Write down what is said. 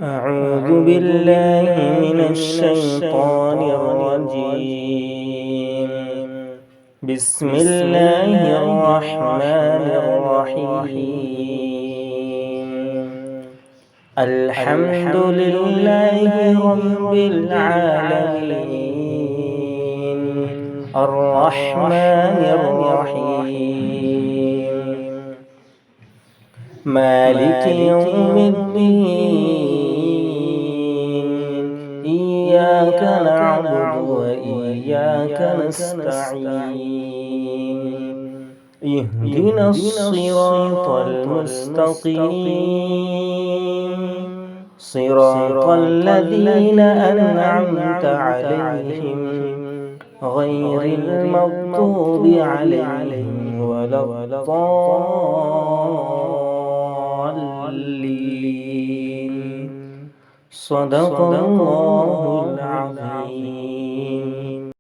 أعوذ بالله من الشيطان الرجيم. بسم الله الرحمن الرحيم. الحمد لله رب العالمين الرحمن الرحيم مالك يوم الدين إياك نعبد وإياك نستعين اهدنا الصراط المستقيم صراط الذين أنعمت عليهم غير المغضوب عليهم ولا الضالين. صدق الله العظيم.